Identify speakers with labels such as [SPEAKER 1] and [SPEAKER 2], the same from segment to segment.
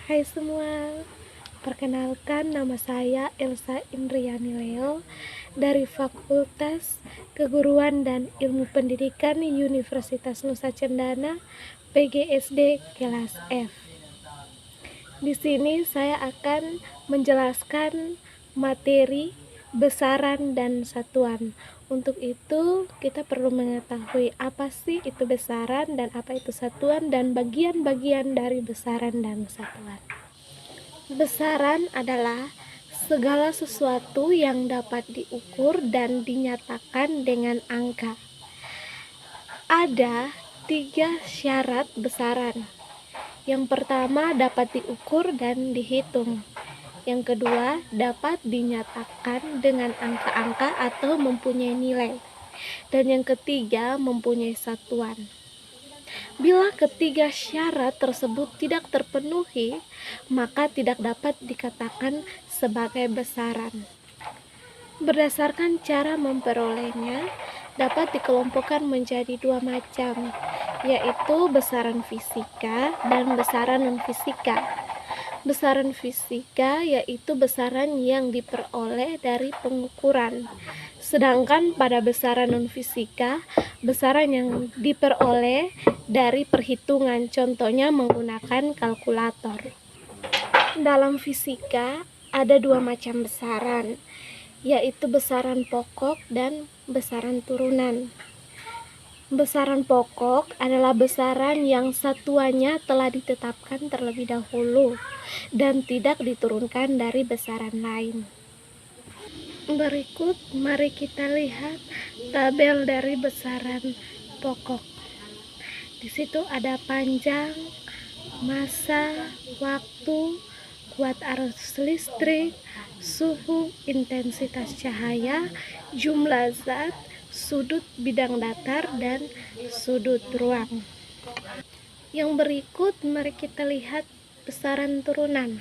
[SPEAKER 1] Hai semua, perkenalkan nama saya Elsa Indriani Leo dari Fakultas Keguruan dan Ilmu Pendidikan Universitas Nusa Cendana, PGSD kelas F. Di sini saya akan menjelaskan materi besaran dan satuan. Untuk itu, kita perlu mengetahui apa sih itu besaran dan apa itu satuan dan bagian-bagian dari besaran dan satuan. Besaran adalah segala sesuatu yang dapat diukur dan dinyatakan dengan angka. Ada 3 syarat besaran. Yang pertama dapat diukur dan dihitung. Yang kedua dapat dinyatakan dengan angka-angka atau mempunyai nilai. Dan yang ketiga mempunyai satuan. Bila ketiga syarat tersebut tidak terpenuhi, maka tidak dapat dikatakan sebagai besaran. Berdasarkan cara memperolehnya, dapat dikelompokkan menjadi 2 macam, yaitu besaran fisika dan besaran non-fisika. Besaran fisika yaitu besaran yang diperoleh dari pengukuran. Sedangkan pada besaran non-fisika, besaran yang diperoleh dari perhitungan, contohnya menggunakan kalkulator. Dalam fisika ada 2 macam besaran, yaitu besaran pokok dan besaran turunan. Besaran pokok adalah besaran yang satuannya telah ditetapkan terlebih dahulu dan tidak diturunkan dari besaran lain. Berikut mari kita lihat tabel dari besaran pokok. Di situ ada panjang, massa, waktu, kuat arus listrik, suhu, intensitas cahaya, jumlah zat, sudut bidang datar, dan sudut ruang. Yang berikut mari kita lihat besaran turunan.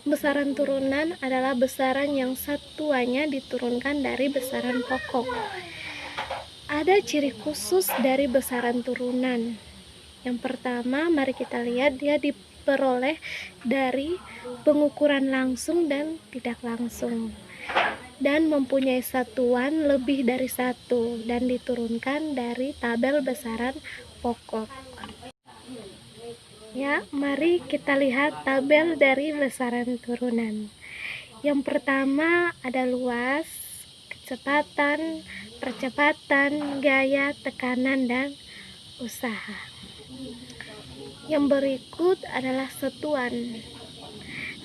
[SPEAKER 1] Besaran turunan adalah besaran yang satuannya diturunkan dari besaran pokok. Ada ciri khusus dari besaran turunan. Yang pertama, mari kita lihat dia diperoleh dari pengukuran langsung dan tidak langsung, dan mempunyai satuan lebih dari 1 dan diturunkan dari tabel besaran pokok. Ya, mari kita lihat tabel dari besaran turunan. Yang pertama ada luas, kecepatan, percepatan, gaya, tekanan, dan usaha. Yang berikut adalah satuan.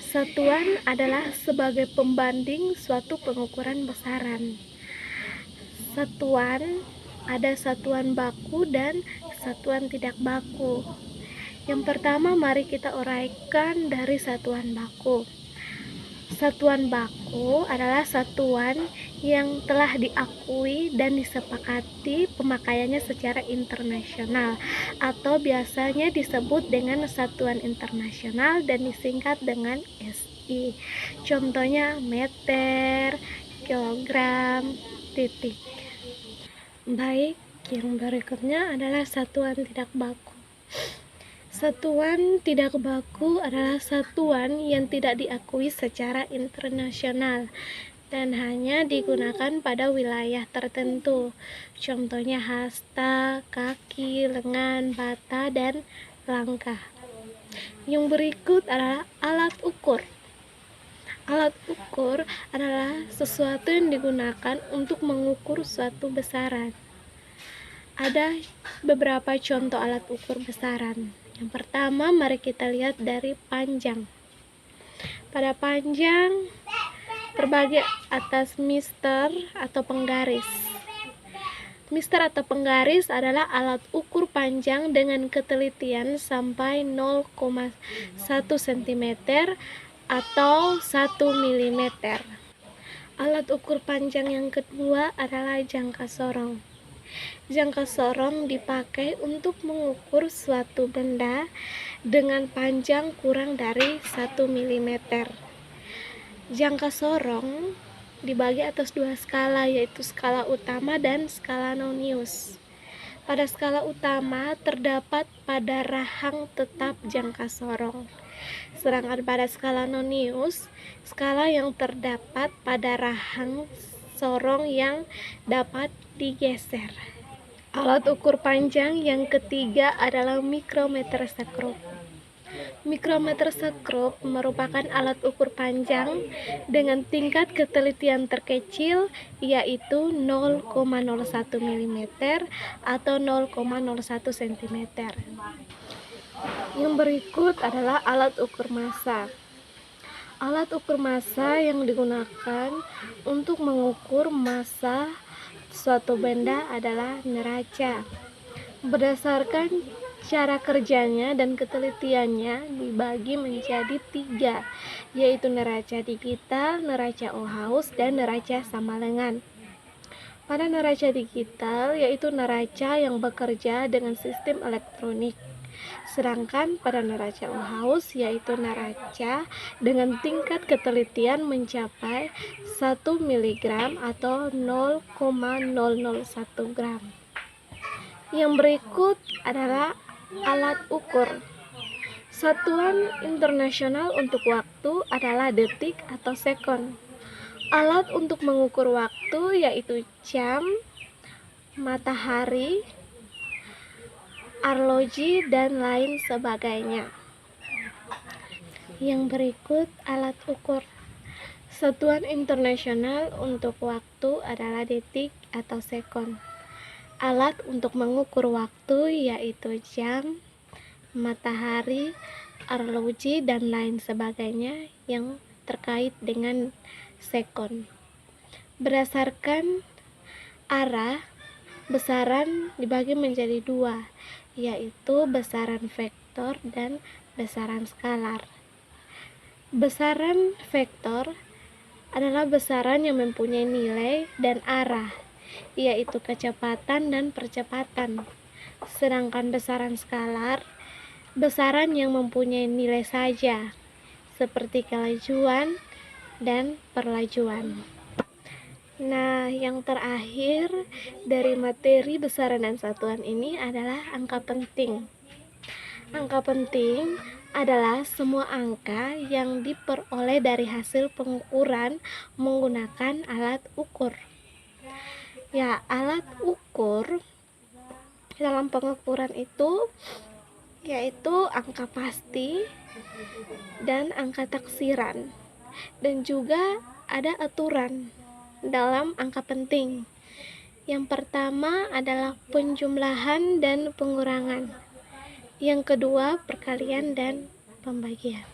[SPEAKER 1] Satuan adalah sebagai pembanding suatu pengukuran besaran. Satuan ada satuan baku dan satuan tidak baku. Yang pertama mari kita uraikan dari satuan baku. Satuan baku adalah satuan yang telah diakui dan disepakati pemakaiannya secara internasional, atau biasanya disebut dengan satuan internasional dan disingkat dengan SI. Contohnya meter, kilogram, titik. Baik, yang berikutnya adalah satuan tidak baku. Satuan tidak baku adalah satuan yang tidak diakui secara internasional dan hanya digunakan pada wilayah tertentu. Contohnya hasta, kaki, lengan, bata, dan langkah. Yang berikut adalah alat ukur. Alat ukur adalah sesuatu yang digunakan untuk mengukur suatu besaran. Ada beberapa contoh alat ukur besaran. Yang pertama, mari kita lihat dari panjang. Pada panjang terbagi atas mister atau penggaris. Mister atau penggaris adalah alat ukur panjang dengan ketelitian sampai 0,1 cm atau 1 mm. Alat ukur panjang yang kedua adalah jangka sorong. Jangka sorong dipakai untuk mengukur suatu benda dengan panjang kurang dari 1 mm. Jangka sorong dibagi atas 2 skala, yaitu skala utama dan skala Nonius. Pada skala utama terdapat pada rahang tetap jangka sorong. Sedangkan pada skala nonius, skala yang terdapat pada rahang sorong yang dapat digeser. Alat ukur panjang yang ketiga adalah mikrometer sekrup. Mikrometer sekrup merupakan alat ukur panjang dengan tingkat ketelitian terkecil, yaitu 0,01 mm atau 0,01 cm. Yang berikut adalah alat ukur massa. Alat ukur massa yang digunakan untuk mengukur massa suatu benda adalah neraca. Berdasarkan cara kerjanya dan ketelitiannya dibagi menjadi 3, yaitu neraca digital, neraca Ohaus, dan neraca Samalengan. Pada neraca digital, yaitu neraca yang bekerja dengan sistem elektronik. Sedangkan pada neraca Ohaus, yaitu neraca dengan tingkat ketelitian mencapai 1 mg atau 0,001 gram. Yang berikut adalah alat ukur. Satuan internasional untuk waktu adalah detik atau sekon. Alat untuk mengukur waktu yaitu jam, matahari, arloji, dan lain sebagainya. Yang berikut alat ukur. Satuan internasional untuk waktu adalah detik atau sekon. Alat untuk mengukur waktu yaitu jam, matahari, arloji, dan lain sebagainya yang terkait dengan sekon. Berdasarkan arah, besaran dibagi menjadi 2, yaitu besaran vektor dan besaran skalar. Besaran vektor adalah besaran yang mempunyai nilai dan arah, yaitu kecepatan dan percepatan. Sedangkan besaran skalar, besaran yang mempunyai nilai saja, seperti kelajuan dan perlajuan. Nah, yang terakhir dari materi besaran dan satuan ini adalah angka penting. Angka penting adalah semua angka yang diperoleh dari hasil pengukuran menggunakan alat ukur. Ya, alat ukur dalam pengukuran itu yaitu angka pasti dan angka taksiran, dan juga ada aturan dalam angka penting. Yang pertama adalah penjumlahan dan pengurangan. Yang kedua, perkalian dan pembagian.